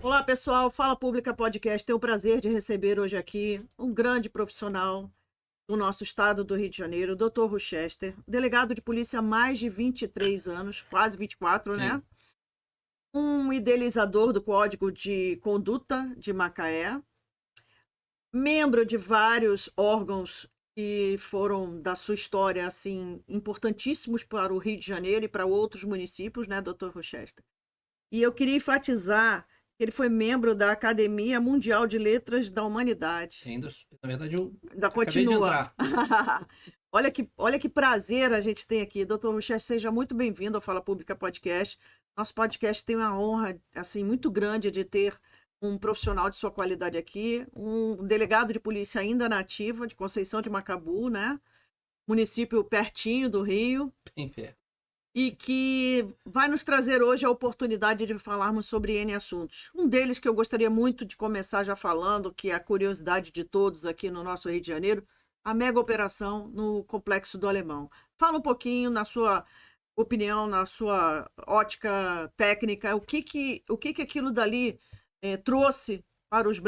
Olá, pessoal. Fala Pública Podcast. Tenho o prazer de receber hoje aqui um grande profissional do nosso estado do Rio de Janeiro, o Dr. Rochester, delegado de polícia há mais de 23 anos, quase 24, Sim. né? Um idealizador do Código de Conduta de Macaé, membro de vários órgãos que foram da sua história assim importantíssimos para o Rio de Janeiro e para outros municípios, né, Dr. Rochester? E eu queria enfatizar que ele foi membro da Academia Mundial de Letras da Humanidade. Ainda, na verdade, eu Ainda acabei de continua. entrar. Olha que prazer a gente tem aqui. Doutor Rochester, seja muito bem-vindo ao Fala Pública Podcast. Nosso podcast tem uma honra assim, muito grande de ter um profissional de sua qualidade aqui, um delegado de polícia ainda na ativa, de Conceição de Macabu, né? Município pertinho do Rio. Bem perto. E que vai nos trazer hoje a oportunidade de falarmos sobre N assuntos. Um deles que eu gostaria muito de começar já falando, que é a curiosidade de todos aqui no nosso Rio de Janeiro, a mega operação no Complexo do Alemão. Fala um pouquinho, na sua opinião, na sua ótica técnica, o que aquilo dali trouxe para os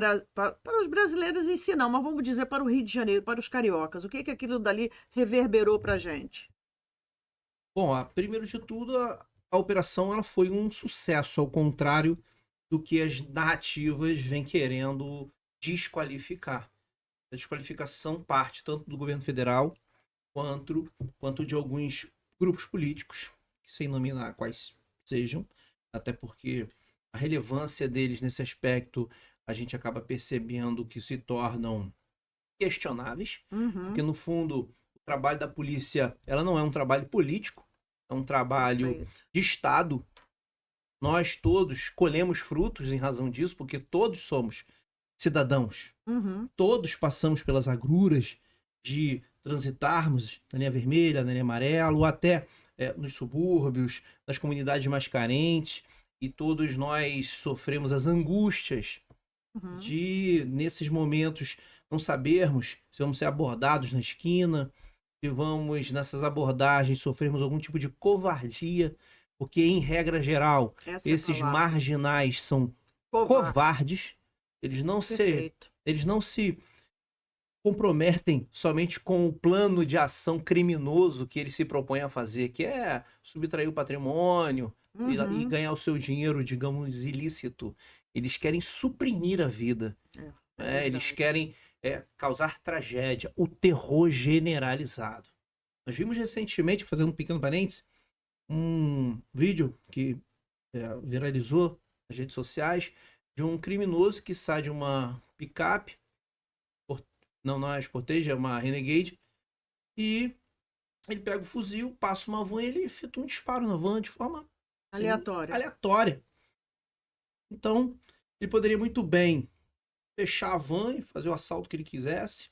brasileiros em si, não, mas vamos dizer para o Rio de Janeiro, para os cariocas. O que aquilo dali reverberou para a gente? Bom, primeiro de tudo, a operação ela foi um sucesso, ao contrário do que as narrativas vêm querendo desqualificar. A desqualificação parte tanto do governo federal quanto de alguns grupos políticos, sem nominar quais sejam, até porque a relevância deles nesse aspecto a gente acaba percebendo que se tornam questionáveis, porque no fundo o trabalho da polícia ela não é um trabalho político, é um trabalho Perfeito. de Estado. Nós todos colhemos frutos em razão disso, porque todos somos cidadãos. Todos passamos pelas agruras de transitarmos na linha vermelha, na linha amarela, ou até nos subúrbios, nas comunidades mais carentes, e todos nós sofremos as angústias de, nesses momentos, não sabermos se vamos ser abordados na esquina, se vamos, nessas abordagens, sofrermos algum tipo de covardia, porque, em regra geral, Essa é a esses palavra. marginais são covardes, eles não se comprometem somente com o plano de ação criminoso que eles se propõem a fazer, que é subtrair o patrimônio e ganhar o seu dinheiro, digamos, ilícito. Eles querem suprimir a vida. Eles querem causar tragédia, o terror generalizado. Nós vimos recentemente, fazendo um pequeno parênteses, um vídeo que viralizou nas redes sociais de um criminoso que sai de uma picape, não é Sportage, é uma Renegade, e ele pega o fuzil, passa uma van e ele efetua um disparo na van de forma assim, aleatória. Então, ele poderia muito bem fechar a van e fazer o assalto que ele quisesse,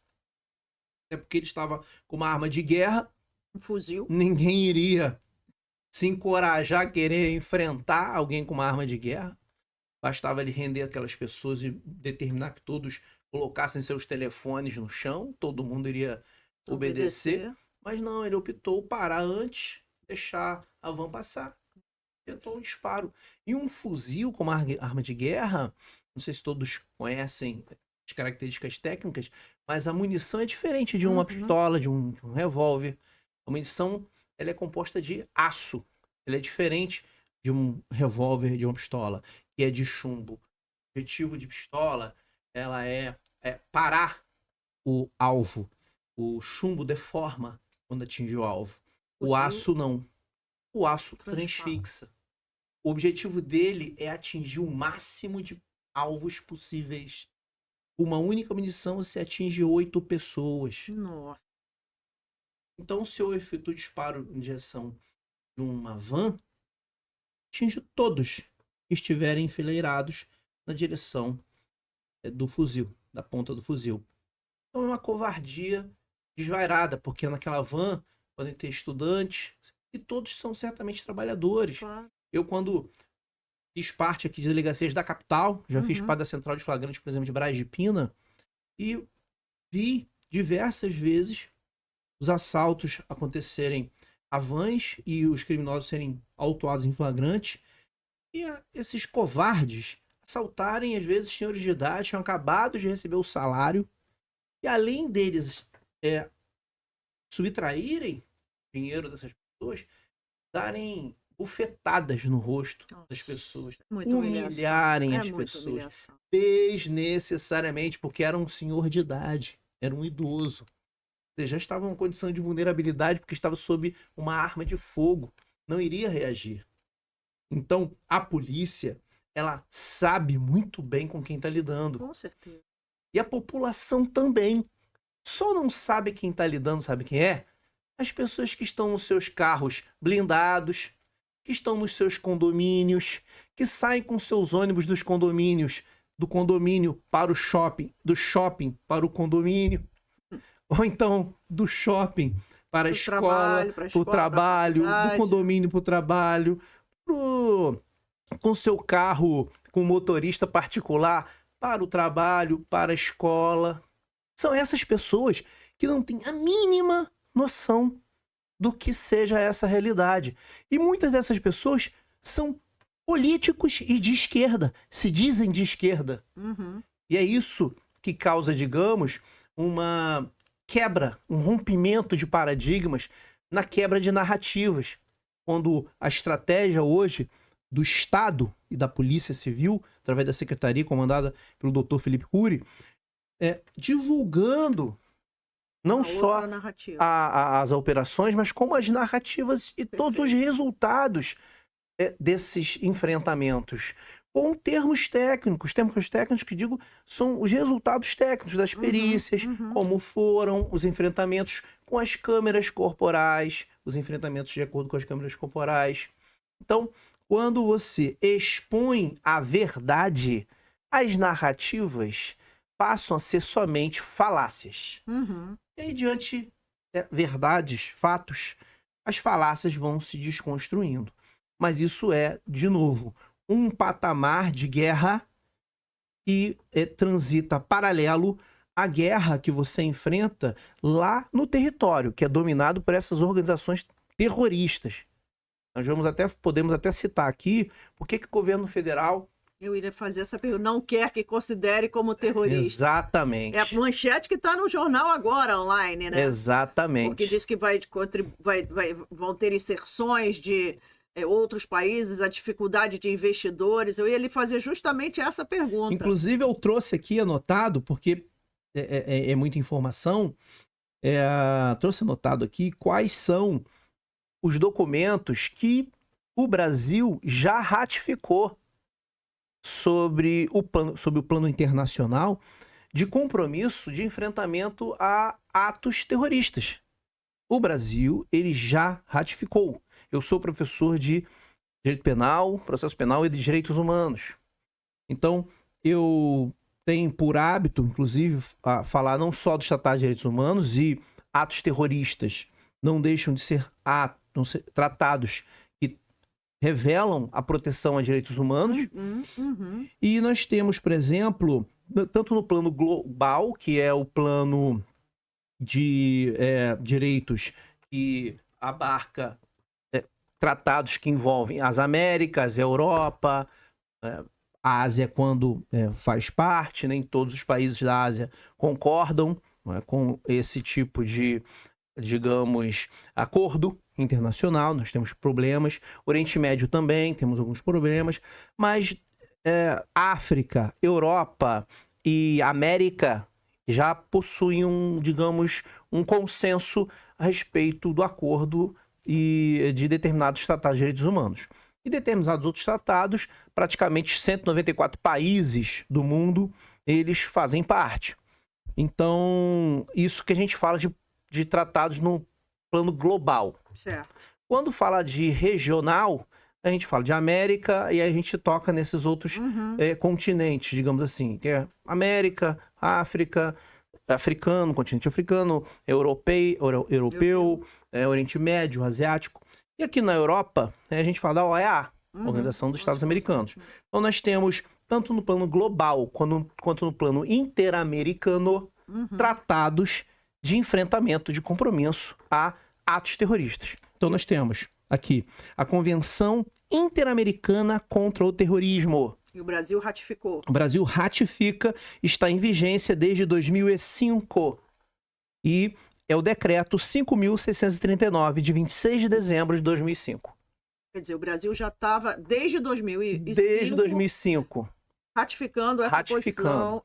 até porque ele estava com uma arma de guerra, um fuzil. Ninguém iria se encorajar a querer enfrentar alguém com uma arma de guerra. Bastava ele render aquelas pessoas e determinar que todos colocassem seus telefones no chão, todo mundo iria obedecer. Mas não, ele optou parar antes, deixar a van passar. Tentou um disparo. E um fuzil como arma de guerra, não sei se todos conhecem as características técnicas, mas a munição é diferente de uma pistola, de um revólver. A munição ela é composta de aço. Ela é diferente de um revólver, de uma pistola, que é de chumbo. O objetivo de pistola ela é parar o alvo. O chumbo deforma quando atinge o alvo. O aço não. O aço transfixa. O objetivo dele é atingir o máximo de alvos possíveis. Uma única munição você atinge 8 pessoas. Nossa. Então, se eu efetuo disparo em direção de uma van, atinge todos que estiverem enfileirados na direção do fuzil, da ponta do fuzil. Então é uma covardia desvairada, porque naquela van podem ter estudantes e todos são certamente trabalhadores. Claro. Eu, quando fiz parte aqui de delegacias da capital, já fiz parte da central de flagrante, por exemplo, de Braz de Pina, e vi diversas vezes os assaltos acontecerem a vans e os criminosos serem autuados em flagrante, e esses covardes assaltarem, às vezes, senhores de idade, tinham acabado de receber o salário, e além deles subtraírem dinheiro dessas pessoas, darem bufetadas no rosto das pessoas, Muita humilhação. humilharem É as muita pessoas humilhação. desnecessariamente, porque era um senhor de idade, era um idoso. Eles já estavam em condição de vulnerabilidade porque estava sob uma arma de fogo, não iria reagir. Então, a polícia, ela sabe muito bem com quem está lidando. Com certeza. E a população também. Só não sabe quem está lidando, sabe quem é? As pessoas que estão nos seus carros blindados, que estão nos seus condomínios, que saem com seus ônibus dos condomínios, do condomínio para o shopping, do shopping para o condomínio, ou então do shopping para a escola, para o trabalho, do condomínio para o trabalho, com seu carro com motorista particular para o trabalho, para a escola. São essas pessoas que não têm a mínima noção do que seja essa realidade. E muitas dessas pessoas são políticos e de esquerda, se dizem de esquerda. Uhum. E é isso que causa, digamos, uma quebra, um rompimento de paradigmas na quebra de narrativas. Quando a estratégia hoje do Estado e da Polícia Civil, através da Secretaria comandada pelo Dr. Felipe Cury, divulgando não só as operações, mas como as narrativas e todos os resultados desses enfrentamentos. Com termos técnicos que digo são os resultados técnicos das perícias, como foram os enfrentamentos com as câmeras corporais, os enfrentamentos de acordo com as câmeras corporais. Então, quando você expõe a verdade, as narrativas passam a ser somente falácias. E aí, diante verdades, fatos, as falácias vão se desconstruindo. Mas isso é, de novo, um patamar de guerra que transita paralelo à guerra que você enfrenta lá no território, que é dominado por essas organizações terroristas. Nós podemos até citar aqui por que o governo federal... Eu iria fazer essa pergunta. Não quer que considere como terrorista. Exatamente. É a manchete que está no jornal agora, online, né? Exatamente. Porque diz que vão ter inserções de outros países, a dificuldade de investidores. Eu ia lhe fazer justamente essa pergunta. Inclusive, eu trouxe aqui anotado, porque é muita informação, trouxe anotado aqui quais são os documentos que o Brasil já ratificou sobre o plano internacional de compromisso de enfrentamento a atos terroristas. O Brasil, ele já ratificou. Eu sou professor de Direito Penal, Processo Penal e de Direitos Humanos. Então, eu tenho por hábito, inclusive, falar não só do Tratado de Direitos Humanos, e atos terroristas não deixam de ser tratados que revelam a proteção a direitos humanos. E nós temos, por exemplo, tanto no plano global, que é o plano de direitos que abarca tratados que envolvem as Américas, a Europa, a Ásia quando faz parte, nem todos os países da Ásia concordam com esse tipo de, digamos, acordo internacional. Nós temos problemas. Oriente Médio também, temos alguns problemas. Mas África, Europa e América já possuem digamos, um consenso a respeito do acordo e de determinados tratados de direitos humanos. E determinados outros tratados, praticamente 194 países do mundo, eles fazem parte. Então, isso que a gente fala de tratados no plano global. Certo. Quando fala de regional, a gente fala de América e a gente toca nesses outros continentes, digamos assim, que é América, África, africano, continente africano, europeu, Oriente Médio, asiático. E aqui na Europa, a gente fala da OEA, Organização dos Estados Americanos. Então nós temos, tanto no plano global quanto no plano interamericano, tratados de enfrentamento, de compromisso a atos terroristas. Então nós temos aqui a Convenção Interamericana contra o Terrorismo. E o Brasil ratificou. O Brasil ratifica, está em vigência desde 2005. E é o decreto 5.639, de 26 de dezembro de 2005. Quer dizer, o Brasil já estava, desde 2005... Desde 2005. Ratificando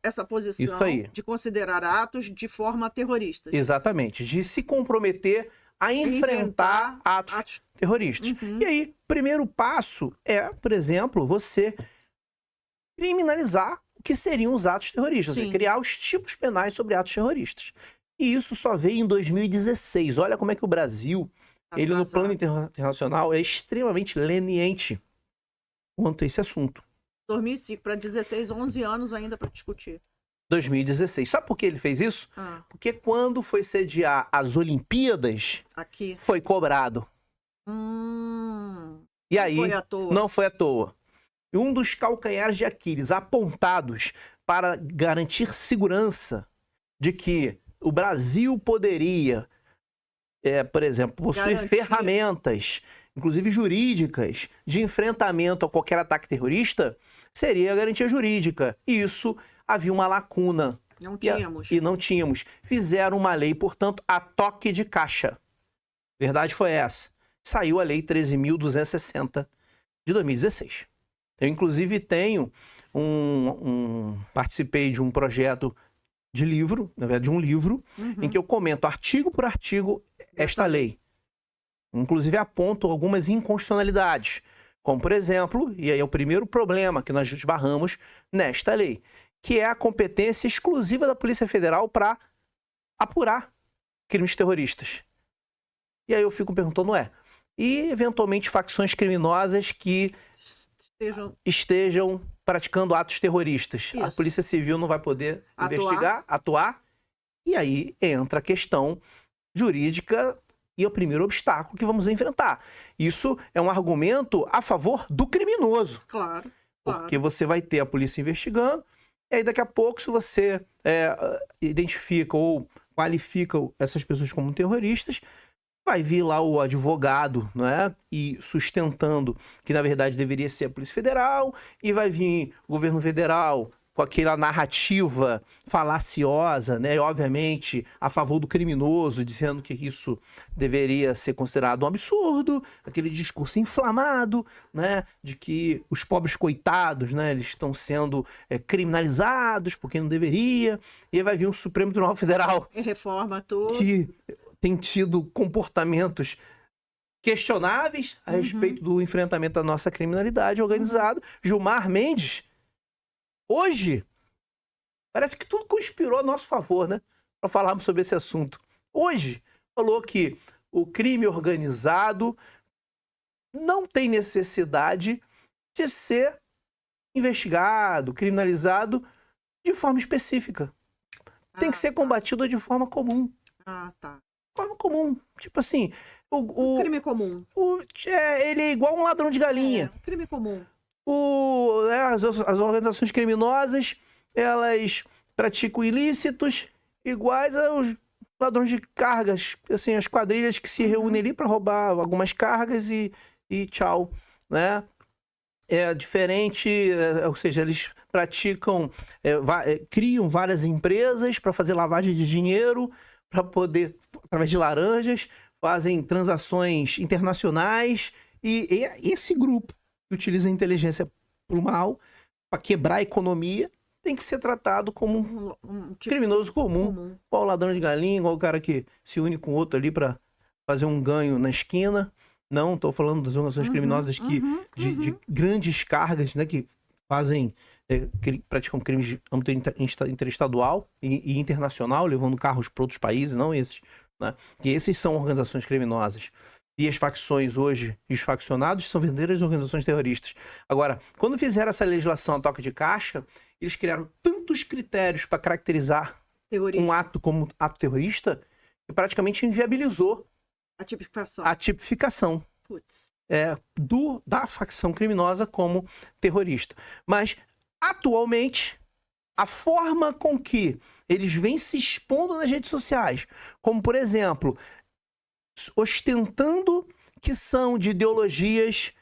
essa posição Isso aí. de considerar atos de forma terrorista. Exatamente. De se comprometer a enfrentar atos terroristas. Uhum. E aí, primeiro passo é, por exemplo, você criminalizar o que seriam os atos terroristas. Sim. Criar os tipos penais sobre atos terroristas. E isso só veio em 2016. Olha como é que o Brasil, ele no plano internacional, é extremamente leniente quanto a esse assunto. 2005 para 16, 11 anos ainda para discutir. 2016. Sabe por que ele fez isso? Porque quando foi sediar as Olimpíadas, aqui foi cobrado. E aí, não foi à toa. E um dos calcanhares de Aquiles apontados para garantir segurança de que o Brasil poderia, por exemplo, possuir ferramentas, inclusive jurídicas, de enfrentamento a qualquer ataque terrorista, seria a garantia jurídica. E isso havia uma lacuna. Não tínhamos. E não tínhamos. Fizeram uma lei, portanto, a toque de caixa. Verdade foi essa. Saiu a Lei 13.260 de 2016. Eu, inclusive, tenho participei de um projeto de livro, na verdade, de um livro, em que eu comento artigo por artigo esta lei. Inclusive, aponto algumas inconstitucionalidades. Como, por exemplo, e aí é o primeiro problema que nós esbarramos nesta lei, que é a competência exclusiva da Polícia Federal para apurar crimes terroristas. E aí eu fico perguntando, e eventualmente facções criminosas que estejam praticando atos terroristas? Isso. A Polícia Civil não vai poder investigar, atuar, e aí entra a questão jurídica e é o primeiro obstáculo que vamos enfrentar. Isso é um argumento a favor do criminoso. Claro. Porque você vai ter a polícia investigando, e aí daqui a pouco, se você identifica ou qualifica essas pessoas como terroristas, vai vir lá o advogado, e sustentando que, na verdade, deveria ser a Polícia Federal, e vai vir o governo federal com aquela narrativa falaciosa, obviamente, a favor do criminoso, dizendo que isso deveria ser considerado um absurdo, aquele discurso inflamado, de que os pobres coitados, eles estão sendo criminalizados porque não deveria, e aí vai vir o Supremo Tribunal Federal. Reforma tudo. Que tem tido comportamentos questionáveis a respeito do enfrentamento da nossa criminalidade organizada. Gilmar Mendes, hoje, parece que tudo conspirou a nosso favor, para falarmos sobre esse assunto. Hoje, falou que o crime organizado não tem necessidade de ser investigado, criminalizado de forma específica. Tem que ser combatido de forma comum. Tá. Forma comum. Tipo assim, o crime comum. Ele é igual um ladrão de galinha. Crime comum. As organizações criminosas, elas praticam ilícitos iguais aos ladrões de cargas, assim, as quadrilhas que se reúnem ali para roubar algumas cargas e tchau, É diferente, ou seja, eles praticam, criam várias empresas para fazer lavagem de dinheiro, para poder, através de laranjas, fazem transações internacionais, e esse grupo que utiliza a inteligência para o mal, para quebrar a economia, tem que ser tratado como um criminoso comum. Igual o ladrão de galinha, igual o cara que se une com o outro ali para fazer um ganho na esquina. Não, estou falando das organizações criminosas de grandes cargas, que fazem, praticam crimes de âmbito interestadual e internacional, levando carros para outros países, não esses. E esses são organizações criminosas. E as facções hoje, e os faccionados, são verdadeiras organizações terroristas. Agora, quando fizeram essa legislação a toque de caixa, eles criaram tantos critérios para caracterizar um ato como ato terrorista, que praticamente inviabilizou a tipificação da facção criminosa como terrorista. Mas, atualmente, a forma com que eles vêm se expondo nas redes sociais, como, por exemplo, ostentando que são de ideologias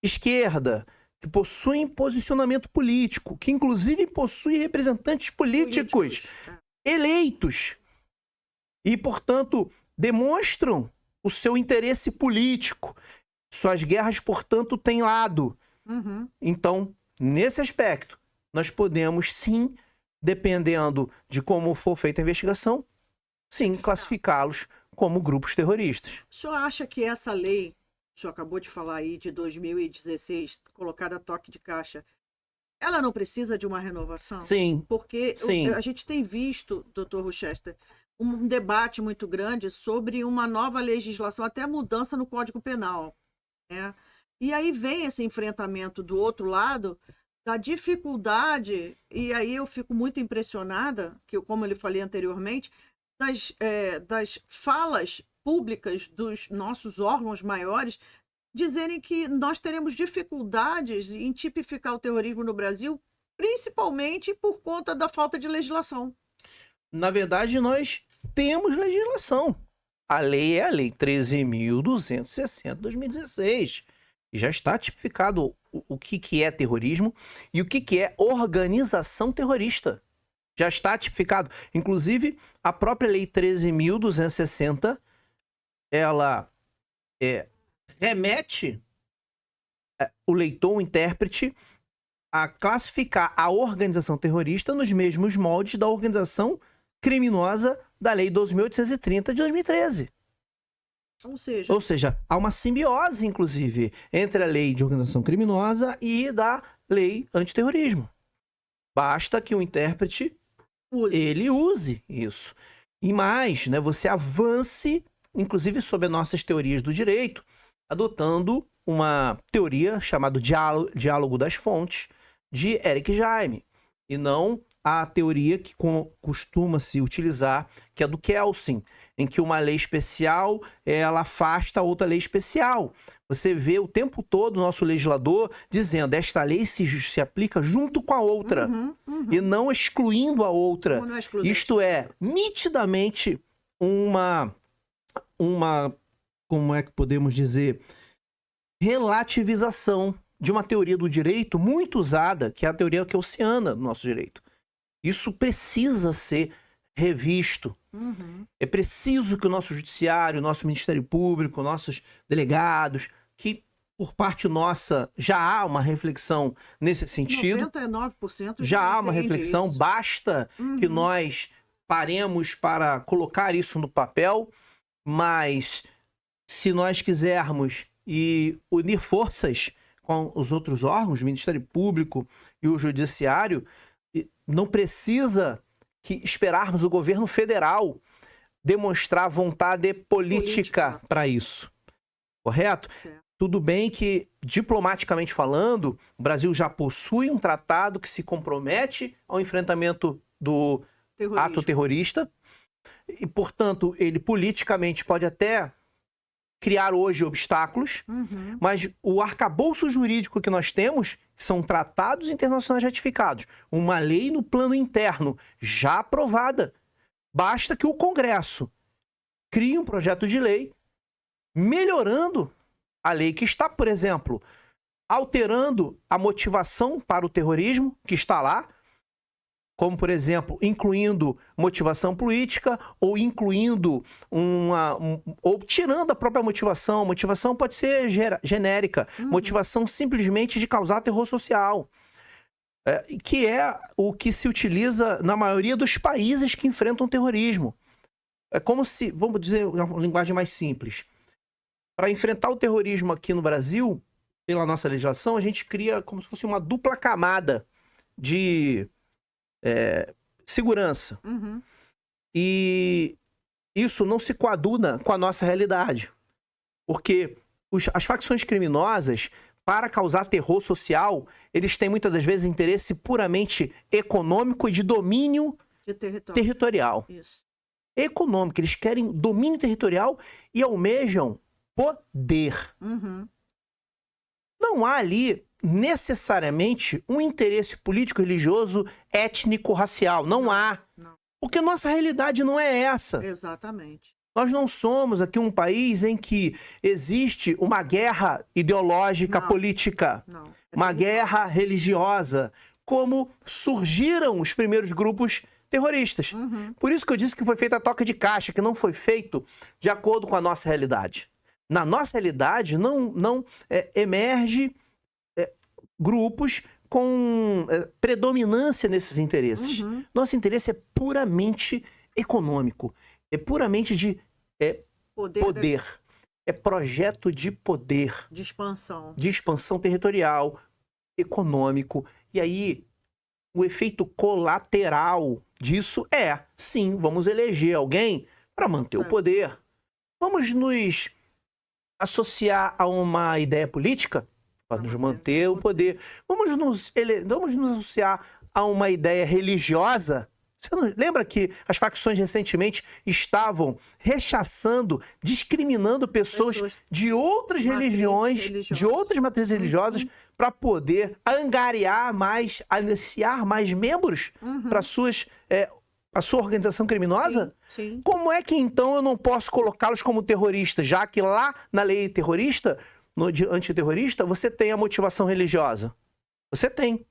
esquerda, que possuem posicionamento político, que inclusive possuem representantes políticos eleitos e, portanto, demonstram o seu interesse político. Suas guerras, portanto, têm lado. Então, nesse aspecto, nós podemos sim, dependendo de como for feita a investigação, sim, classificá-los como grupos terroristas. O senhor acha que essa lei, o senhor acabou de falar aí, de 2016, colocada a toque de caixa, ela não precisa de uma renovação? Sim. Porque sim. a gente tem visto, doutor Rochester, um debate muito grande sobre uma nova legislação, até mudança no Código Penal, né? E aí vem esse enfrentamento do outro lado, da dificuldade, e aí eu fico muito impressionada, que como eu falei anteriormente, das falas públicas dos nossos órgãos maiores, dizerem que nós teremos dificuldades em tipificar o terrorismo no Brasil, principalmente por conta da falta de legislação. Na verdade, nós temos legislação. A lei é a Lei 13.260 de 2016. E já está tipificado o que é terrorismo e o que é organização terrorista. Já está tipificado. Inclusive, a própria Lei 13.260, ela remete o leitor, o intérprete, a classificar a organização terrorista nos mesmos moldes da organização criminosa da Lei 12.830 de 2013. Ou seja, há uma simbiose, inclusive, entre a lei de organização criminosa e da lei antiterrorismo. Basta que o intérprete ele use isso. E mais, né, você avance, inclusive, sobre as nossas teorias do direito, adotando uma teoria chamada diálogo das fontes, de Eric Jaime, e não a teoria que costuma-se utilizar, que é do Kelsen, em que uma lei especial ela afasta outra lei especial. Você vê o tempo todo o nosso legislador dizendo esta lei se aplica junto com a outra, e não excluindo a outra. Isto é, nitidamente uma, como é que podemos dizer, relativização de uma teoria do direito muito usada, que é a teoria kelseniana do nosso direito. Isso precisa ser revisto. É preciso que o nosso judiciário, o nosso Ministério Público, nossos delegados, que por parte nossa já há uma reflexão nesse sentido. 99% já há uma reflexão, isso. Basta que nós paremos para colocar isso no papel, mas se nós quisermos unir forças com os outros órgãos, o Ministério Público e o Judiciário, não precisa esperarmos o governo federal demonstrar vontade política para isso. Correto? Certo. Tudo bem que, diplomaticamente falando, o Brasil já possui um tratado que se compromete ao enfrentamento do ato terrorista e, portanto, ele politicamente pode até criar hoje obstáculos, mas o arcabouço jurídico que nós temos são tratados internacionais ratificados, uma lei no plano interno já aprovada. Basta que o Congresso crie um projeto de lei melhorando a lei que está, por exemplo, alterando a motivação para o terrorismo que está lá, como, por exemplo, incluindo motivação política ou incluindo ou tirando a própria motivação. A motivação pode ser genérica, motivação simplesmente de causar terror social, que é o que se utiliza na maioria dos países que enfrentam terrorismo. É como se, vamos dizer uma linguagem mais simples, para enfrentar o terrorismo aqui no Brasil, pela nossa legislação, a gente cria como se fosse uma dupla camada de segurança. E isso não se coaduna com a nossa realidade. Porque as facções criminosas, para causar terror social, eles têm muitas das vezes interesse puramente econômico e de domínio territorial. Isso. Econômico, eles querem domínio territorial e almejam poder. Não há ali necessariamente um interesse político, religioso, étnico, racial. Não há. Não. Porque nossa realidade não é essa. Exatamente. Nós não somos aqui um país em que existe uma guerra ideológica, Não. política, Não. uma guerra religiosa, como surgiram os primeiros grupos terroristas. Uhum. Por isso que eu disse que foi feita a toca de caixa, que não foi feito de acordo com a nossa realidade. Na nossa realidade, não emerge grupos com predominância nesses interesses. Uhum. Nosso interesse é puramente econômico, é puramente de poder. É projeto de poder, de expansão. de expansão territorial, econômico. E aí, o efeito colateral disso sim, vamos eleger alguém para manter o poder. Vamos nos associar a uma ideia política para nos manter o poder. Vamos nos associar a uma ideia religiosa. Você não lembra que as facções recentemente estavam rechaçando, discriminando pessoas de outras religiões, de outras matrizes religiosas, para poder angariar mais, aliciar mais membros para a sua organização criminosa? Sim. Como é que então eu não posso colocá-los como terroristas, já que lá na lei terrorista, no antiterrorista, você tem a motivação religiosa? Você tem.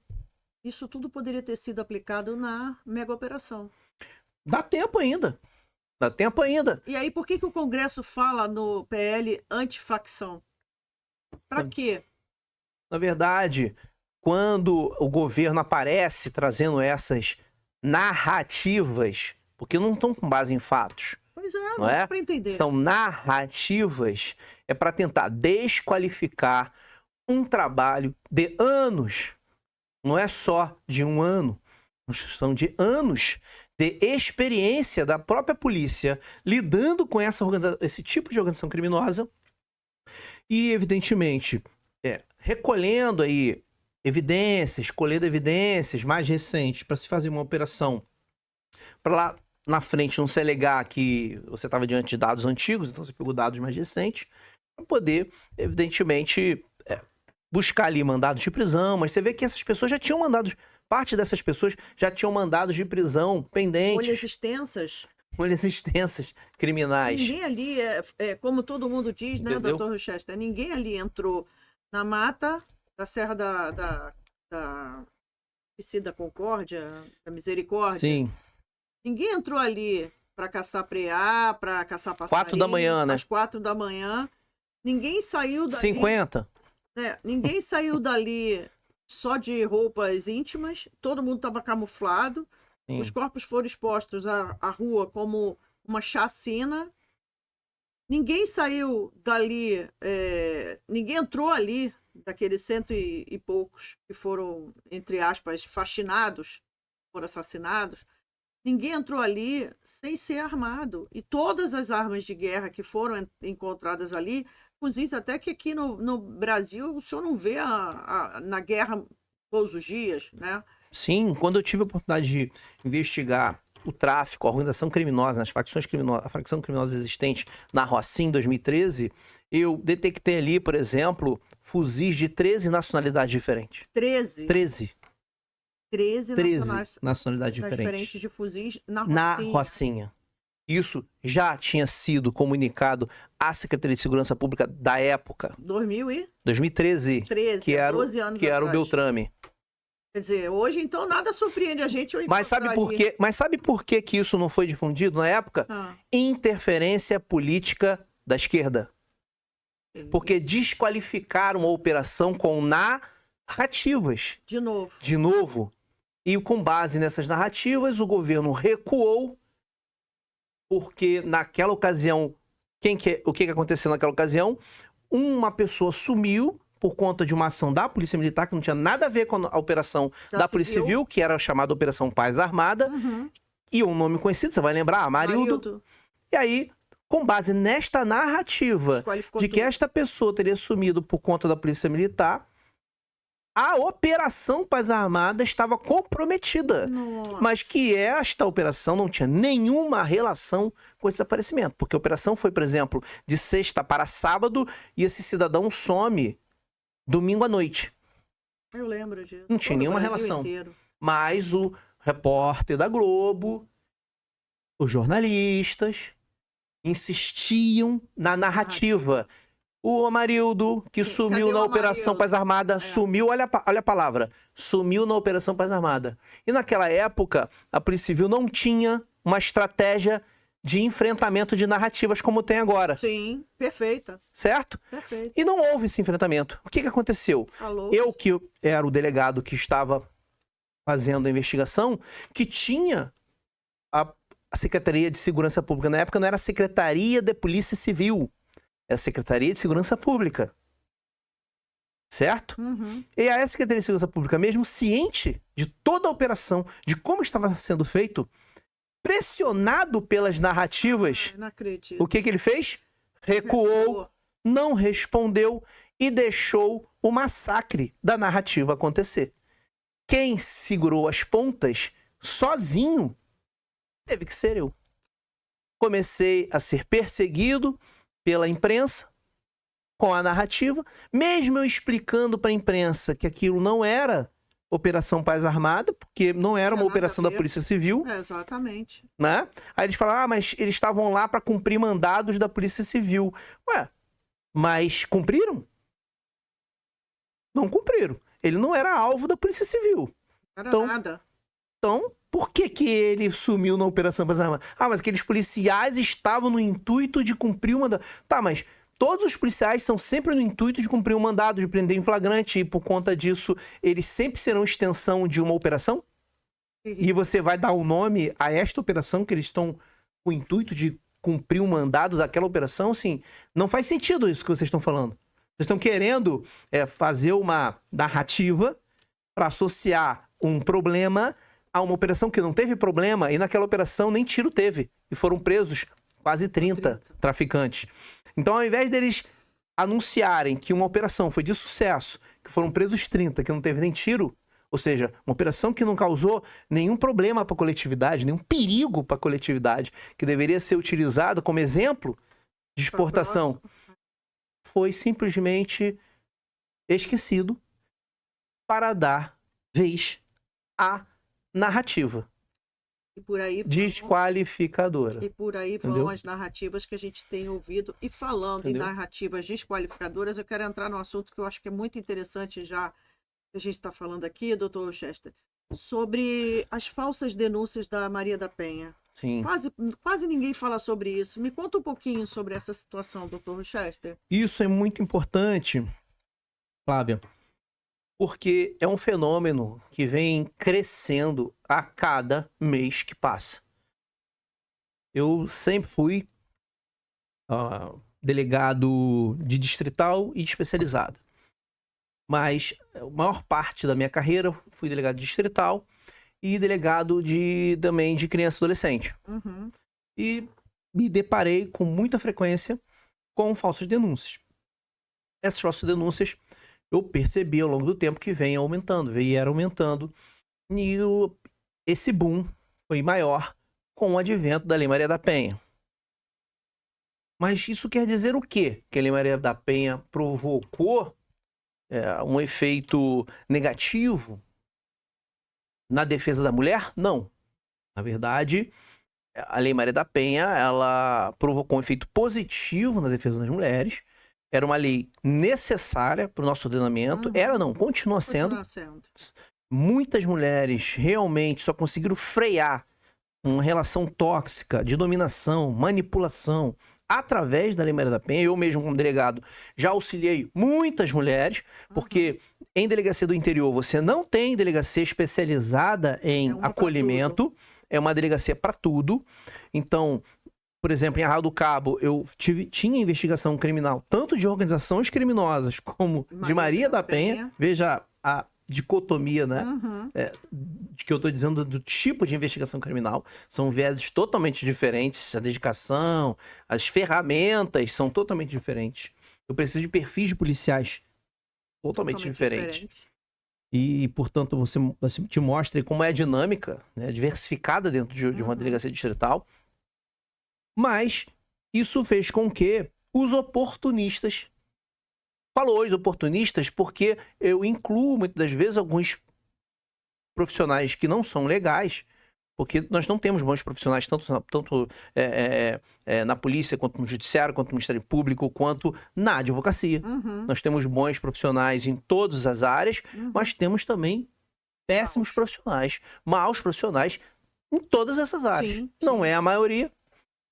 Isso tudo poderia ter sido aplicado na mega operação. Dá tempo ainda. Dá tempo ainda. E aí, por que o Congresso fala no PL antifacção? Para quê? Na verdade, quando o governo aparece trazendo essas narrativas, porque não estão com base em fatos. Pois é, não é? Para entender. São narrativas, é para tentar desqualificar um trabalho de anos. Não é só de um ano, são de anos de experiência da própria polícia lidando com esse tipo de organização criminosa e, evidentemente, recolhendo aí evidências, colhendo evidências mais recentes para se fazer uma operação para lá na frente não se alegar que você estava diante de dados antigos, então você pegou dados mais recentes para poder, evidentemente, buscar ali mandados de prisão, mas você vê que essas pessoas já tinham mandados, parte dessas pessoas já tinham mandados de prisão pendentes. Folhas extensas criminais. Ninguém ali, como todo mundo diz, né, Entendeu? Dr. Rochester, ninguém ali entrou na mata da Serra da Concórdia, da Misericórdia. Sim. Ninguém entrou ali para caçar preá, para caçar passarinho. 4 da manhã, né? Às 4 da manhã. Ninguém saiu dali... 50. Ninguém saiu dali só de roupas íntimas. Todo mundo estava camuflado. Sim. Os corpos foram expostos à rua como uma chacina. Ninguém saiu dali... ninguém entrou ali, daqueles 100 e poucos que foram, entre aspas, fascinados, foram assassinados. Ninguém entrou ali sem ser armado. E todas as armas de guerra que foram encontradas ali, inclusive até que aqui no Brasil o senhor não vê na guerra todos os dias, né? Sim, quando eu tive a oportunidade de investigar o tráfico, a organização criminosa, as facções criminosas, a facção criminosa existente na Rocinha em 2013, eu detectei ali, por exemplo, fuzis de 13 nacionalidades diferentes. 13? 13 nacionalidades diferentes de fuzis na Rocinha. Isso já tinha sido comunicado à Secretaria de Segurança Pública da época. 2013. 13, que era, 12 anos que era o atrás. Beltrame. Quer dizer, hoje então nada surpreende a gente. Mas sabe por que que isso não foi difundido na época? Interferência política da esquerda. Porque desqualificaram a operação com narrativas. De novo. E com base nessas narrativas, o governo recuou, porque naquela ocasião, o que aconteceu naquela ocasião? Uma pessoa sumiu por conta de uma ação da Polícia Militar, que não tinha nada a ver com a operação da Polícia Civil, que era chamada Operação Paz Armada, e um nome conhecido, você vai lembrar, Amarildo. E aí, com base nesta narrativa de que esta pessoa teria sumido por conta da Polícia Militar, a Operação Paz Armada estava comprometida. Nossa. Mas que esta operação não tinha nenhuma relação com esse desaparecimento. Porque a operação foi, por exemplo, de sexta para sábado e esse cidadão some domingo à noite. Eu lembro disso. Não tinha nenhuma relação. Inteiro. Mas o repórter da Globo, os jornalistas, insistiam na narrativa. O Amarildo, que sumiu Cadê na o Operação Amarildo? Paz Armada, sumiu, olha a palavra, sumiu na Operação Paz Armada. E naquela época, a Polícia Civil não tinha uma estratégia de enfrentamento de narrativas como tem agora, Sim, perfeita. certo? Perfeito. E não houve esse enfrentamento. O que aconteceu? Alô? Eu, que era o delegado que estava fazendo a investigação, que tinha a Secretaria de Segurança Pública. Na época não era a Secretaria de Polícia Civil, era a Secretaria de Segurança Pública. Certo? Uhum. E a Secretaria de Segurança Pública, mesmo ciente de toda a operação, de como estava sendo feito, pressionado pelas narrativas, Não acredito. o que ele fez? Recuou, não respondeu e deixou o massacre da narrativa acontecer. Quem segurou as pontas sozinho teve que ser eu. Comecei a ser perseguido pela imprensa com a narrativa, mesmo eu explicando para a imprensa que aquilo não era Operação Paz Armada, porque não era uma operação da Polícia Civil. Exatamente. Né? Aí eles falaram, mas eles estavam lá para cumprir mandados da Polícia Civil. Ué, mas cumpriram? Não cumpriram. Ele não era alvo da Polícia Civil. Não era nada. Então, por que ele sumiu na Operação Paz Armada? Ah, mas aqueles policiais estavam no intuito de cumprir o mandado. Tá, mas todos os policiais são sempre no intuito de cumprir um mandado, de prender em flagrante, e por conta disso, eles sempre serão extensão de uma operação? E você vai dar um nome a esta operação que eles estão com o intuito de cumprir um mandado daquela operação? Assim, não faz sentido isso que vocês estão falando. Vocês estão querendo fazer uma narrativa para associar um problema a uma operação que não teve problema, e naquela operação nem tiro teve. E foram presos quase 30 traficantes. Então, ao invés deles anunciarem que uma operação foi de sucesso, que foram presos 30, que não teve nem tiro, ou seja, uma operação que não causou nenhum problema para a coletividade, nenhum perigo para a coletividade, que deveria ser utilizado como exemplo de exportação, foi simplesmente esquecido para dar vez à narrativa. E por aí desqualificadora. E por aí vão as narrativas que a gente tem ouvido. E falando em narrativas desqualificadoras, eu quero entrar num assunto que eu acho que é muito interessante já que a gente está falando aqui, doutor Chester, sobre as falsas denúncias da Maria da Penha. Sim. Quase ninguém fala sobre isso. Me conta um pouquinho sobre essa situação, doutor Chester. Isso é muito importante, Flávia, porque é um fenômeno que vem crescendo a cada mês que passa. Eu sempre fui delegado de distrital e de especializado. Mas a maior parte da minha carreira fui delegado distrital e delegado também de criança e adolescente. Uhum. E me deparei com muita frequência com falsas denúncias. Essas falsas denúncias eu percebi ao longo do tempo que vieram aumentando. E esse boom foi maior com o advento da Lei Maria da Penha. Mas isso quer dizer o quê? Que a Lei Maria da Penha provocou um efeito negativo na defesa da mulher? Não. Na verdade, a Lei Maria da Penha, ela provocou um efeito positivo na defesa das mulheres. Era uma lei necessária para o nosso ordenamento. Continua sendo. Muitas mulheres realmente só conseguiram frear uma relação tóxica de dominação, manipulação, através da Lei Maria da Penha. Eu mesmo, como delegado, já auxiliei muitas mulheres, porque em delegacia do interior você não tem delegacia especializada em acolhimento, é uma delegacia para tudo. Então, por exemplo, em Arraial do Cabo, eu tinha investigação criminal, tanto de organizações criminosas como de Maria da Penha. Veja a dicotomia, né? De que eu estou dizendo do tipo de investigação criminal. São vieses totalmente diferentes. A dedicação, as ferramentas são totalmente diferentes. Eu preciso de perfis de policiais totalmente diferentes. E, portanto, você te mostra como é a dinâmica, né, diversificada dentro de uma delegacia distrital. Mas isso fez com que os oportunistas... Falo os oportunistas porque eu incluo, muitas das vezes, alguns profissionais que não são legais, Porque nós não temos bons profissionais, tanto na polícia, quanto no judiciário, quanto no Ministério Público, quanto na advocacia. Uhum. Nós temos bons profissionais em todas as áreas, mas temos também péssimos profissionais, maus profissionais em todas essas áreas. Sim, Não sim. é a maioria,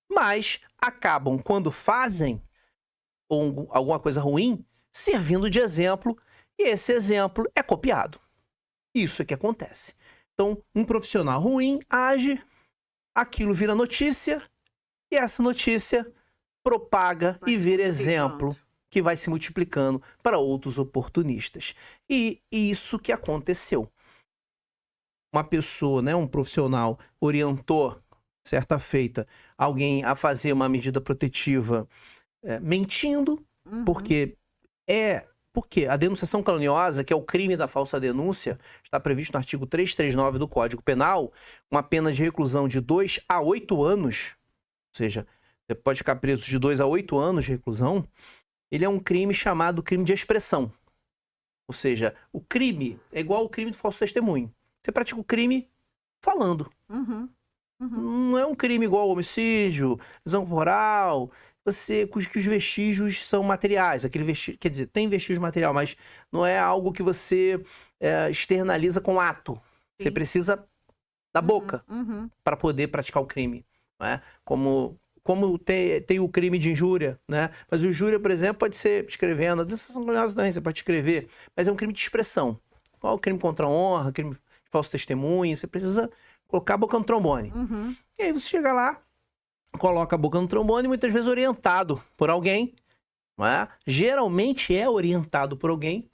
mas acabam, quando fazem alguma coisa ruim, servindo de exemplo, e esse exemplo é copiado. Isso é que acontece. Então, um profissional ruim age, aquilo vira notícia, e essa notícia propaga Vai e se vira multiplicando. exemplo que vai se multiplicando para outros oportunistas. E isso que aconteceu. Uma pessoa, né, um profissional, orientou, certa feita, alguém a fazer uma medida protetiva mentindo, Uhum. porque a denunciação caluniosa, que é o crime da falsa denúncia, está previsto no artigo 339 do Código Penal, uma pena de reclusão de 2 a 8 anos, ou seja, você pode ficar preso de 2 a 8 anos de reclusão. Ele é um crime chamado crime de expressão. Ou seja, o crime é igual ao crime do falso testemunho. Você pratica o crime falando. Uhum. Não é um crime igual ao homicídio, lesão corporal, que os vestígios são materiais. Quer dizer, tem vestígio material, mas não é algo que você externaliza com ato. Você Sim. precisa da boca Uhum. para poder praticar o crime. Não é? Como tem o crime de injúria, né? Mas o injúria, por exemplo, pode ser escrevendo. A denunciação caluniosa também, você pode escrever. Mas é um crime de expressão. Qual é o crime contra a honra, crime de falso testemunho? Você precisa colocar a boca no trombone. Uhum. E aí você chega lá, coloca a boca no trombone, muitas vezes orientado por alguém. Não é? Geralmente é orientado por alguém,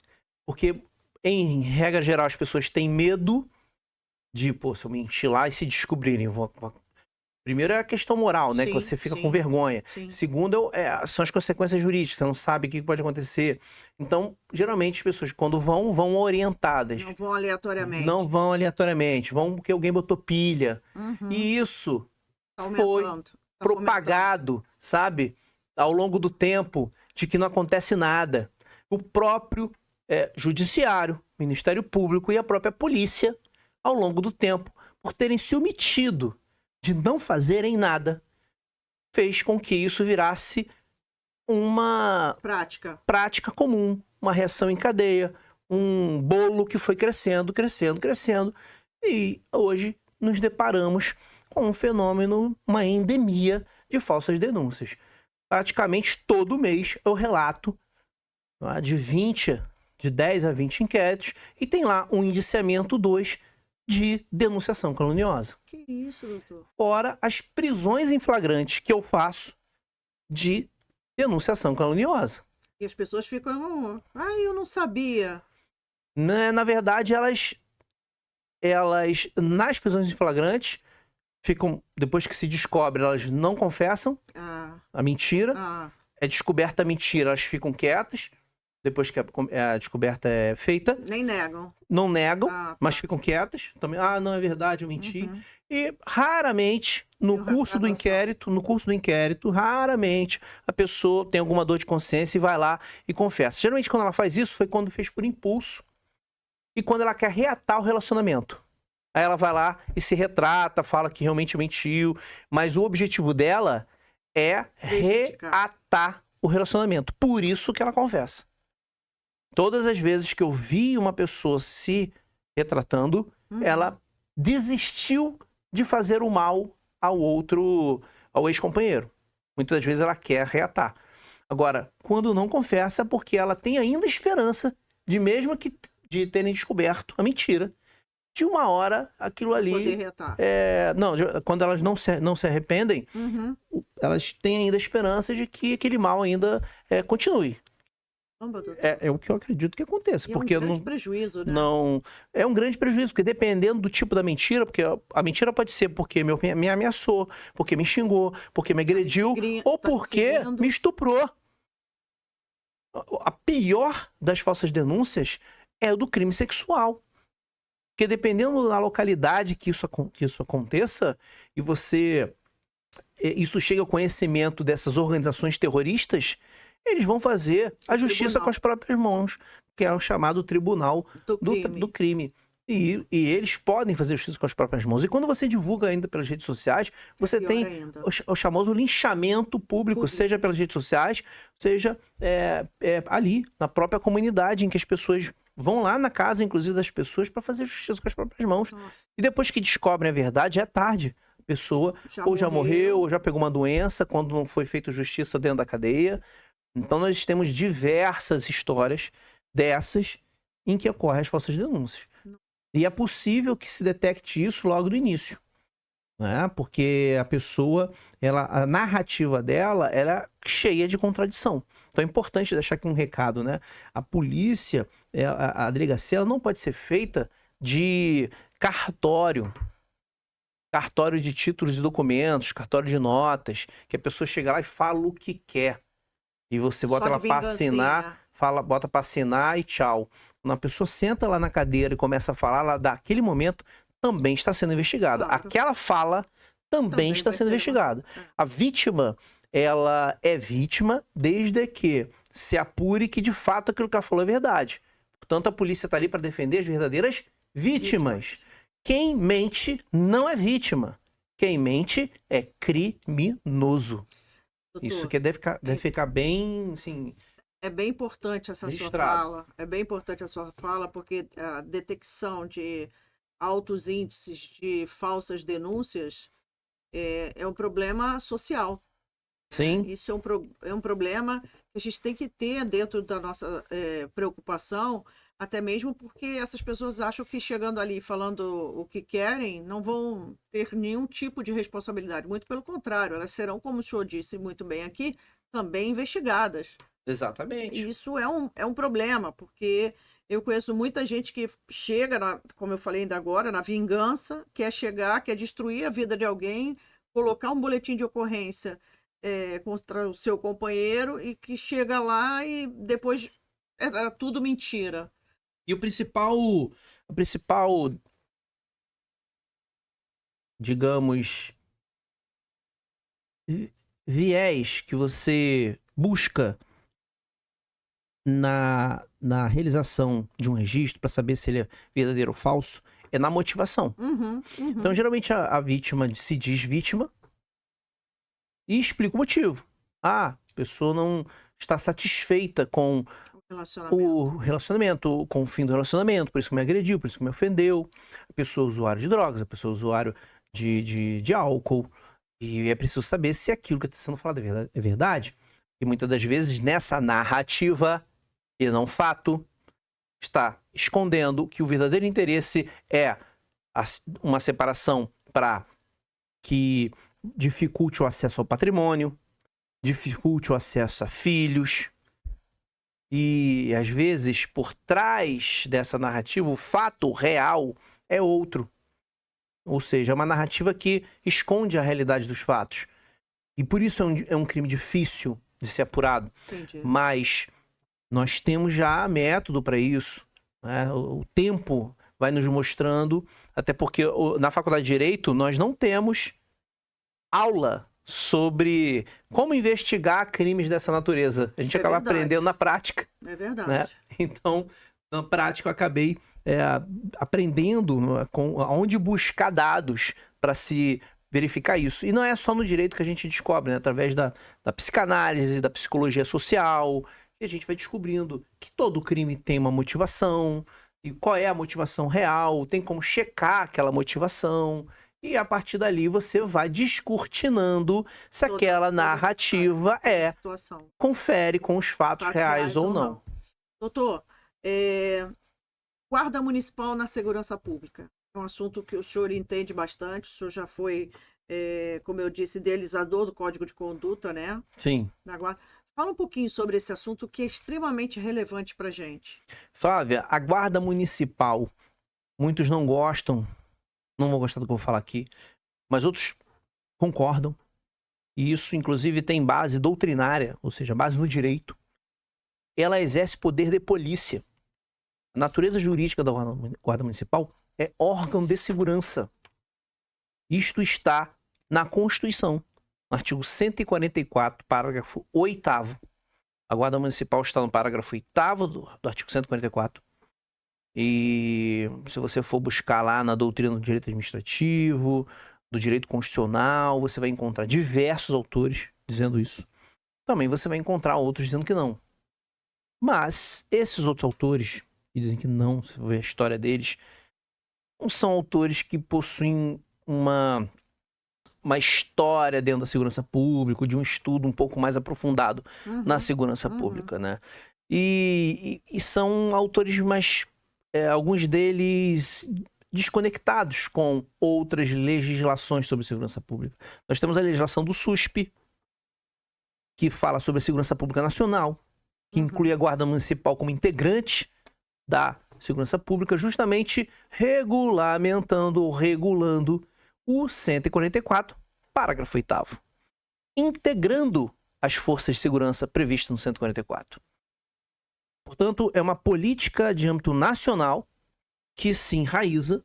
porque, em regra geral, as pessoas têm medo de, se eu mentir lá e se descobrirem, primeiro é a questão moral, né? Sim, que você fica sim, com vergonha. sim. Segundo, são as consequências jurídicas. Você não sabe o que pode acontecer. Então, geralmente, as pessoas, quando vão orientadas. Não vão aleatoriamente. Não vão aleatoriamente. Vão porque alguém botou pilha. Uhum. E isso Tá foi aumentando. Tá propagado, sabe? Ao longo do tempo, de que não acontece nada. O próprio judiciário, Ministério Público e a própria polícia, ao longo do tempo, por terem se omitido de não fazerem nada, fez com que isso virasse uma prática comum, uma reação em cadeia, um bolo que foi crescendo, crescendo, crescendo. E hoje nos deparamos com um fenômeno, uma endemia de falsas denúncias. Praticamente todo mês eu relato de 10 a 20 inquéritos, e tem lá um indiciamento 2 de denunciação caluniosa. Que isso, doutor? Fora as prisões em flagrante que eu faço de denunciação caluniosa. E as pessoas ficam, eu não sabia. Na verdade, elas nas prisões em flagrante, ficam, depois que se descobre, elas não confessam a mentira. É descoberta a mentira, elas ficam quietas. Depois que a descoberta é feita. Nem negam. Não negam, mas ficam quietas. Também, não é verdade, eu menti. Uhum. E raramente, no curso do inquérito, raramente a pessoa tem alguma dor de consciência e vai lá e confessa. Geralmente, quando ela faz isso, foi quando fez por impulso e quando ela quer reatar o relacionamento. Aí ela vai lá e se retrata, fala que realmente mentiu, mas o objetivo dela é reatar o relacionamento. Por isso que ela confessa. Todas as vezes que eu vi uma pessoa se retratando, ela desistiu de fazer o mal ao ex-companheiro. Muitas vezes ela quer reatar. Agora, quando não confessa, é porque ela tem ainda esperança de terem descoberto a mentira. De uma hora, aquilo ali... Poder reatar. Quando elas não se arrependem, elas têm ainda esperança de que aquele mal ainda continue. É o que eu acredito que aconteça. Porque é um grande prejuízo, né? É um grande prejuízo, porque dependendo do tipo da mentira, porque a mentira pode ser porque me ameaçou, porque me xingou, porque me agrediu, ou porque me estuprou. A pior das falsas denúncias é o do crime sexual. Porque dependendo da localidade que isso aconteça, e isso chega ao conhecimento dessas organizações terroristas, eles vão fazer a justiça com as próprias mãos, que é o chamado tribunal do crime. E eles podem fazer justiça com as próprias mãos. E quando você divulga ainda pelas redes sociais, você pior tem ainda. o famoso linchamento público, seja pelas redes sociais, seja ali, na própria comunidade, em que as pessoas vão lá na casa, inclusive, das pessoas, para fazer justiça com as próprias mãos. Nossa, E depois que descobrem a verdade, é tarde. A pessoa ou já morreu, ou já pegou uma doença, quando não foi feita justiça dentro da cadeia. Então, nós temos diversas histórias dessas em que ocorrem as falsas denúncias. E é possível que se detecte isso logo do início, né? Porque a pessoa, a narrativa dela, ela é cheia de contradição. Então é importante deixar aqui um recado, né? A polícia, a delegacia, ela não pode ser feita de cartório de títulos e documentos, cartório de notas, que a pessoa chega lá e fala o que quer. E você bota ela para assinar, bota para assinar e tchau. Quando a pessoa senta lá na cadeira e começa a falar, ela daquele momento também está sendo investigada. Claro. Aquela fala também está sendo investigada. A vítima, ela é vítima desde que se apure que de fato aquilo que ela falou é verdade. Portanto, a polícia está ali para defender as verdadeiras vítimas. Quem mente não é vítima. Quem mente é criminoso. Doutor, isso que deve ficar bem, assim... É bem importante essa sua fala. É bem importante a sua fala, porque a detecção de altos índices de falsas denúncias é um problema social. Sim. Isso é um problema que a gente tem que ter dentro da nossa preocupação, até mesmo porque essas pessoas acham que chegando ali falando o que querem, não vão ter nenhum tipo de responsabilidade. Muito pelo contrário, elas serão, como o senhor disse muito bem aqui, também investigadas. Exatamente. E isso é um problema, porque eu conheço muita gente que chega, como eu falei ainda agora, na vingança, quer chegar, quer destruir a vida de alguém, colocar um boletim de ocorrência contra o seu companheiro e que chega lá e depois era tudo mentira. E o principal, digamos, viés que você busca na realização de um registro para saber se ele é verdadeiro ou falso é na motivação. Então, geralmente, a vítima se diz vítima e explica o motivo. A pessoa não está satisfeita com o relacionamento, com o fim do relacionamento, por isso que me agrediu, por isso que me ofendeu. A pessoa é usuário de drogas, a pessoa é usuário de álcool. E é preciso saber se aquilo que está sendo falado é verdade. E muitas das vezes, nessa narrativa, e não fato, está escondendo que o verdadeiro interesse é uma separação para que dificulte o acesso ao patrimônio, dificulte o acesso a filhos. E, às vezes, por trás dessa narrativa, o fato real é outro. Ou seja, é uma narrativa que esconde a realidade dos fatos. E por isso é um crime difícil de ser apurado. Entendi. Mas nós temos já método para isso, né? O tempo vai nos mostrando, até porque na Faculdade de Direito nós não temos aula sobre como investigar crimes dessa natureza. A gente acaba aprendendo na prática. É verdade. Né? Então, na prática, eu acabei aprendendo onde buscar dados para se verificar isso. E não é só no direito que a gente descobre, né? Através da psicanálise, da psicologia social, que a gente vai descobrindo que todo crime tem uma motivação, e qual é a motivação real, tem como checar aquela motivação. E a partir dali você vai descortinando se aquela narrativa confere com os fatos reais ou não. Doutor, Guarda Municipal na segurança pública. É um assunto que o senhor entende bastante, o senhor já foi, como eu disse, idealizador do Código de Conduta, né? Sim. Na Guarda. Fala um pouquinho sobre esse assunto que é extremamente relevante para a gente. Flávia, a Guarda Municipal, muitos não gostam, não vão gostar do que eu vou falar aqui, mas outros concordam. E isso, inclusive, tem base doutrinária, ou seja, base no direito. Ela exerce poder de polícia. A natureza jurídica da Guarda Municipal é órgão de segurança. Isto está na Constituição, no artigo 144, parágrafo 8º. A Guarda Municipal está no parágrafo 8º do artigo 144. E se você for buscar lá na doutrina do direito administrativo, do direito constitucional, você vai encontrar diversos autores dizendo isso. Também você vai encontrar outros dizendo que não. Mas esses outros autores que dizem que não, se for ver a história deles, não são autores que possuem uma história dentro da segurança pública, de um estudo um pouco mais aprofundado na segurança pública, né? E são autores mais, alguns deles desconectados com outras legislações sobre segurança pública. Nós temos a legislação do SUSP, que fala sobre a segurança pública nacional, que inclui a Guarda Municipal como integrante da segurança pública, justamente regulamentando ou regulando o 144, parágrafo 8º, integrando as forças de segurança previstas no 144. Portanto, é uma política de âmbito nacional que se enraiza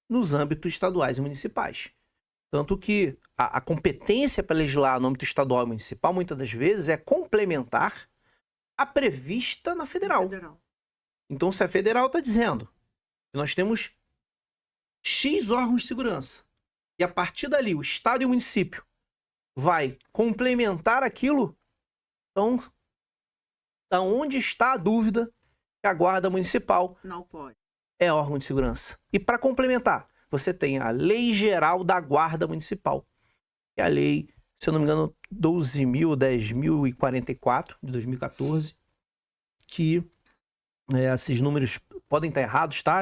nos âmbitos estaduais e municipais. Tanto que a competência para legislar no âmbito estadual e municipal, muitas das vezes, é complementar a prevista na federal. Então, se a federal está dizendo que nós temos X órgãos de segurança, e a partir dali o estado e o município vai complementar aquilo, então, onde está a dúvida que a Guarda Municipal não pode. É órgão de segurança? E para complementar, você tem a Lei Geral da Guarda Municipal, que é a lei, se eu não me engano, 12.000 ou 10.044, de 2014, que esses números podem estar errados, tá?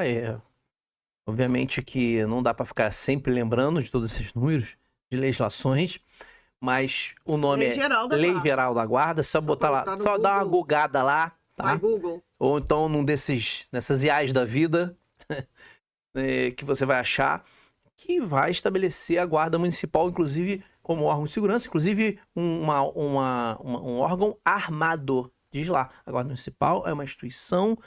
Obviamente que não dá para ficar sempre lembrando de todos esses números de legislações, mas o nome Lei Geral da Lei Guarda. Geral da Guarda, só botar lá, só dar uma googada lá, tá? Vai Google. Ou então nessas IAs da vida, que você vai achar, que vai estabelecer a Guarda Municipal, inclusive como órgão de segurança, inclusive um órgão armado. Diz lá, a Guarda Municipal é uma instituição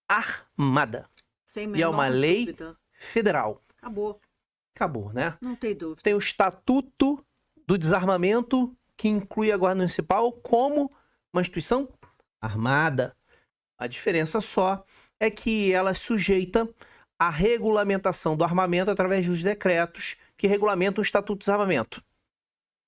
armada. Sem e é uma lei dúvida. Federal. Acabou, né? Não tem dúvida. Tem o Estatuto do Desarmamento, que inclui a Guarda Municipal como uma instituição armada. A diferença só é que ela é sujeita à regulamentação do armamento através dos decretos que regulamentam o Estatuto do Desarmamento.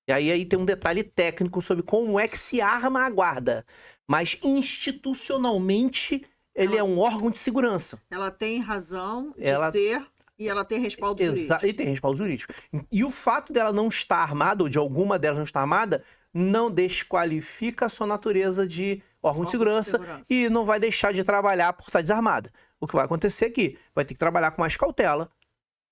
E aí tem um detalhe técnico sobre como é que se arma a guarda. Mas institucionalmente ele é um órgão de segurança. Ela tem razão de ser e ela tem respaldo jurídico. E tem respaldo jurídico. E o fato dela não estar armada, ou de alguma delas não estar armada, não desqualifica a sua natureza de órgão de segurança e não vai deixar de trabalhar por estar desarmada. O que vai acontecer é que vai ter que trabalhar com mais cautela,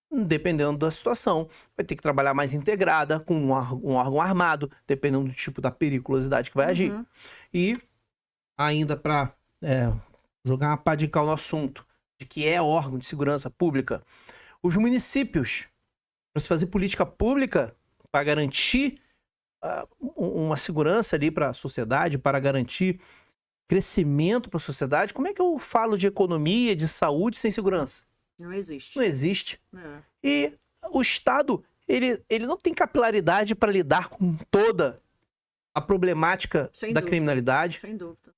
dependendo da situação. Vai ter que trabalhar mais integrada, com um órgão armado, dependendo do tipo da periculosidade que vai agir. E ainda para jogar uma pá de cal no assunto de que é órgão de segurança pública, os municípios, para se fazer política pública, para garantir uma segurança ali para a sociedade, para garantir crescimento para a sociedade, como é que eu falo de economia, de saúde sem segurança? Não existe. Não existe. E o Estado, ele não tem capilaridade para lidar com toda a problemática da criminalidade. Sem dúvida.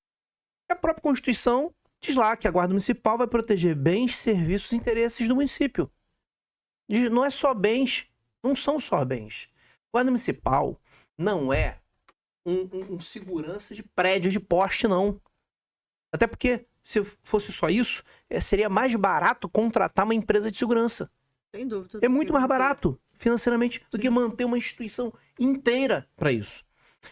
E a própria Constituição diz lá que a Guarda Municipal vai proteger bens, serviços e interesses do município. Não é só bens, não são só bens. A Guarda Municipal não é um segurança de prédio de poste, não. Até porque, se fosse só isso, seria mais barato contratar uma empresa de segurança. Sem dúvida. É muito mais barato, financeiramente, do que manter uma instituição inteira para isso.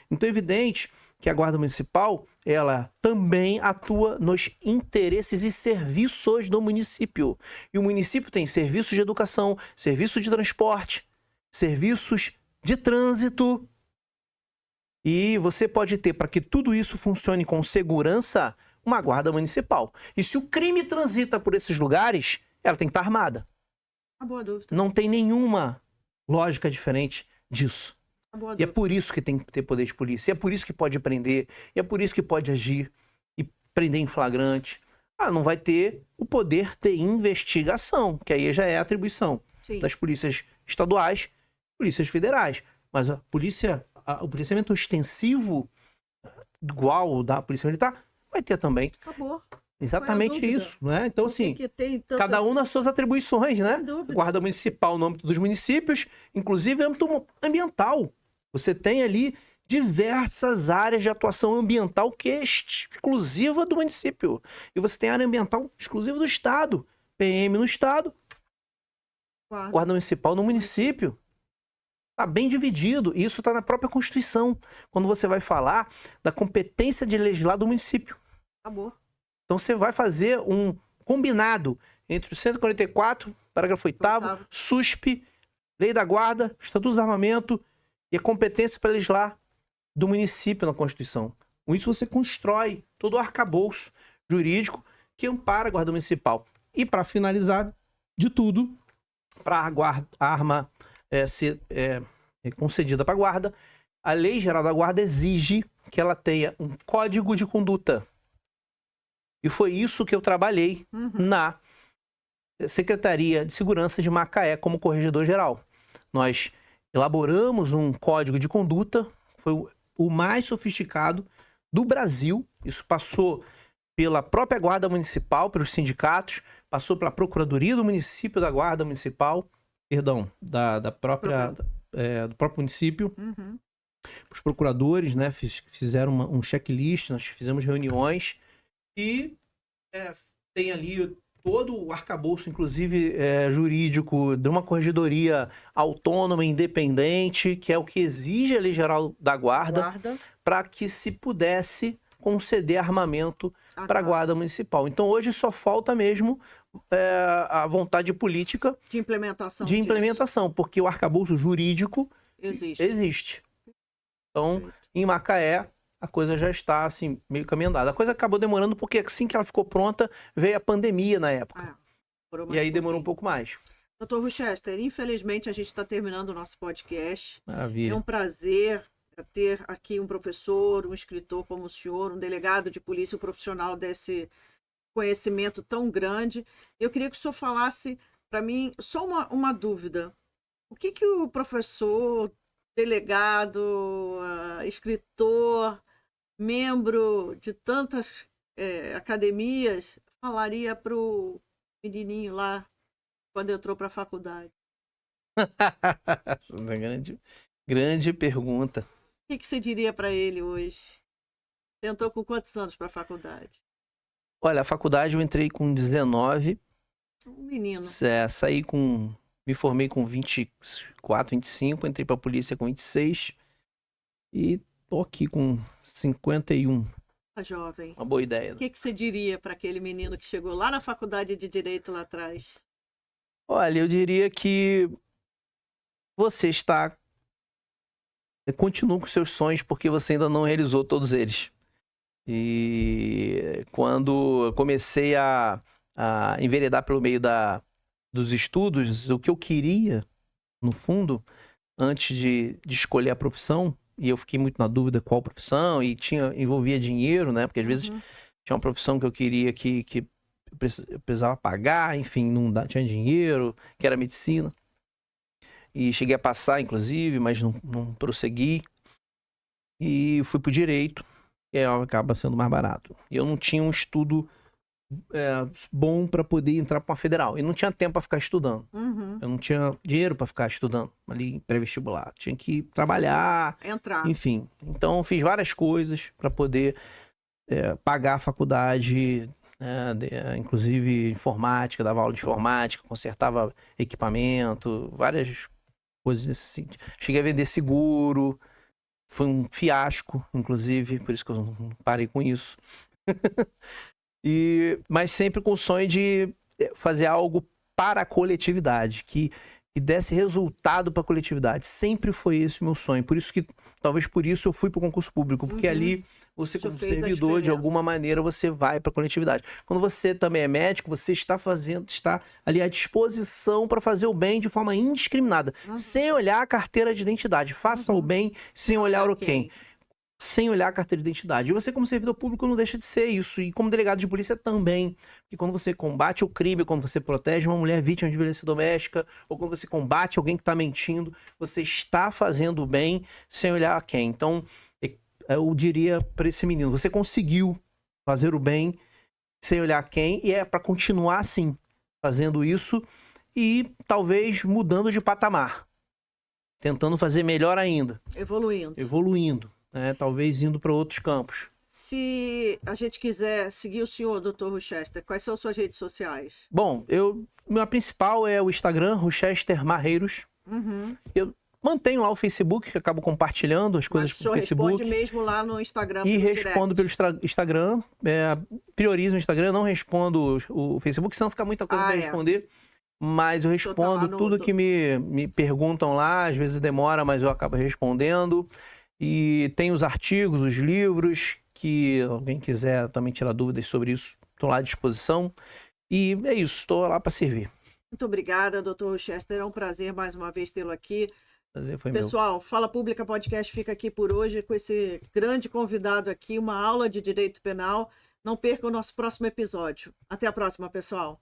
Então é evidente que a Guarda Municipal, ela também atua nos interesses e serviços do município. E o município tem serviços de educação, serviços de transporte, serviços de trânsito. E você pode ter, para que tudo isso funcione com segurança, uma guarda municipal. E se o crime transita por esses lugares, ela tem que estar armada. Boa dúvida. Não tem nenhuma lógica diferente disso. E é por isso que tem que ter poder de polícia. E é por isso que pode prender. E é por isso que pode agir e prender em flagrante. Não vai ter o poder de investigação, que aí já é a atribuição das polícias estaduais, polícias federais. Mas o policiamento extensivo, igual da Polícia Militar, vai ter também. Acabou. Exatamente dúvida? isso, né? Então, Por que assim, que tem cada um nas suas atribuições, né? Sem dúvida. Guarda municipal no âmbito dos municípios, inclusive âmbito ambiental. Você tem ali diversas áreas de atuação ambiental que é exclusiva do município. E você tem área ambiental exclusiva do Estado. PM no Estado, guarda municipal no município. Está bem dividido. E isso está na própria Constituição. Quando você vai falar da competência de legislar do município. Acabou. Então você vai fazer um combinado entre o 144, parágrafo 8º, SUSP, Lei da Guarda, Estatuto do Desarmamento e a competência para legislar do município na Constituição. Com isso você constrói todo o arcabouço jurídico que ampara a Guarda Municipal. E para finalizar de tudo, para a arma ser concedida para a Guarda, a Lei Geral da Guarda exige que ela tenha um código de conduta. E foi isso que eu trabalhei na Secretaria de Segurança de Macaé como corregedor-geral. Nós elaboramos um código de conduta, foi o mais sofisticado do Brasil. Isso passou pela própria Guarda Municipal, pelos sindicatos, passou pela Procuradoria do Município da Guarda Municipal, perdão, do próprio município. Os procuradores, né, fizeram um checklist, nós fizemos reuniões e tem ali todo o arcabouço, inclusive jurídico, de uma corregedoria autônoma, independente, que é o que exige a Lei Geral da Guarda, para que se pudesse conceder armamento para a Guarda Municipal. Então hoje só falta mesmo a vontade política de implementação, porque o arcabouço jurídico existe. Então, em Macaé, a coisa já está assim, meio caminho andado. A coisa acabou demorando porque assim que ela ficou pronta, veio a pandemia na época. E aí demorou um pouco mais. Dr. Rochester, infelizmente a gente está terminando o nosso podcast. Maravilha. É um prazer ter aqui um professor, um escritor como o senhor, um delegado de polícia, um profissional desse conhecimento tão grande. Eu queria que o senhor falasse para mim só uma dúvida. O que o professor, delegado, escritor, membro de tantas academias, falaria para o menininho lá quando entrou para a faculdade? Grande pergunta. O que você diria para ele hoje? Você entrou com quantos anos para a faculdade? Olha, a faculdade eu entrei com 19. Um menino. Me formei com 24, 25, entrei para a polícia com 26 e tô aqui com 51. Jovem. Uma boa ideia. O que você diria para aquele menino que chegou lá na faculdade de Direito lá atrás? Olha, eu diria que você continua com seus sonhos porque você ainda não realizou todos eles. E quando eu comecei a enveredar pelo meio dos estudos, o que eu queria, no fundo, antes de escolher a profissão, e eu fiquei muito na dúvida qual profissão, e envolvia dinheiro, né? Porque às vezes tinha uma profissão que eu queria que eu precisava pagar, enfim, não tinha dinheiro, que era medicina. E cheguei a passar, inclusive, mas não prossegui. E fui pro direito, que acaba sendo mais barato. E eu não tinha um estudo bom para poder entrar para uma federal. E não tinha tempo para ficar estudando. Eu não tinha dinheiro para ficar estudando ali em pré-vestibular. Tinha que trabalhar, entrar. Enfim. Então eu fiz várias coisas para poder pagar a faculdade, inclusive informática, dava aula de informática, consertava equipamento, várias coisas assim. Cheguei a vender seguro. Foi um fiasco, inclusive, por isso que eu não parei com isso. Mas sempre com o sonho de fazer algo para a coletividade, que desse resultado para a coletividade. Sempre foi esse o meu sonho. Talvez por isso eu fui para o concurso público, porque ali você, como servidor, de alguma maneira, você vai para a coletividade. Quando você também é médico, você está ali à disposição para fazer o bem de forma indiscriminada, sem olhar a carteira de identidade. Faça o bem sem olhar o quem. Sem olhar a carteira de identidade. E você, como servidor público, não deixa de ser isso. E como delegado de polícia também. Porque quando você combate o crime, quando você protege uma mulher vítima de violência doméstica, ou quando você combate alguém que está mentindo, você está fazendo o bem sem olhar a quem. Então, eu diria para esse menino, você conseguiu fazer o bem sem olhar quem, e é para continuar assim, fazendo isso e talvez mudando de patamar, tentando fazer melhor ainda, evoluindo, né? Talvez indo para outros campos. Se a gente quiser seguir o senhor, Dr. Rochester, quais são suas redes sociais? Bom, minha principal é o Instagram, Rochester Marreiros. Eu mantenho lá o Facebook, que acabo compartilhando as coisas pelo Facebook. Responde mesmo lá no Instagram. E respondo pelo Instagram. Priorizo o Instagram, não respondo o Facebook, senão fica muita coisa para responder. Mas eu respondo tudo que me perguntam lá, às vezes demora, mas eu acabo respondendo. E tem os artigos, os livros, que alguém quiser também tirar dúvidas sobre isso, estou lá à disposição. E é isso, estou lá para servir. Muito obrigada, Dr. Rochester. É um prazer mais uma vez tê-lo aqui. Prazer foi Pessoal, Fala Pública Podcast fica aqui por hoje com esse grande convidado aqui, uma aula de direito penal. Não perca o nosso próximo episódio. Até a próxima, pessoal.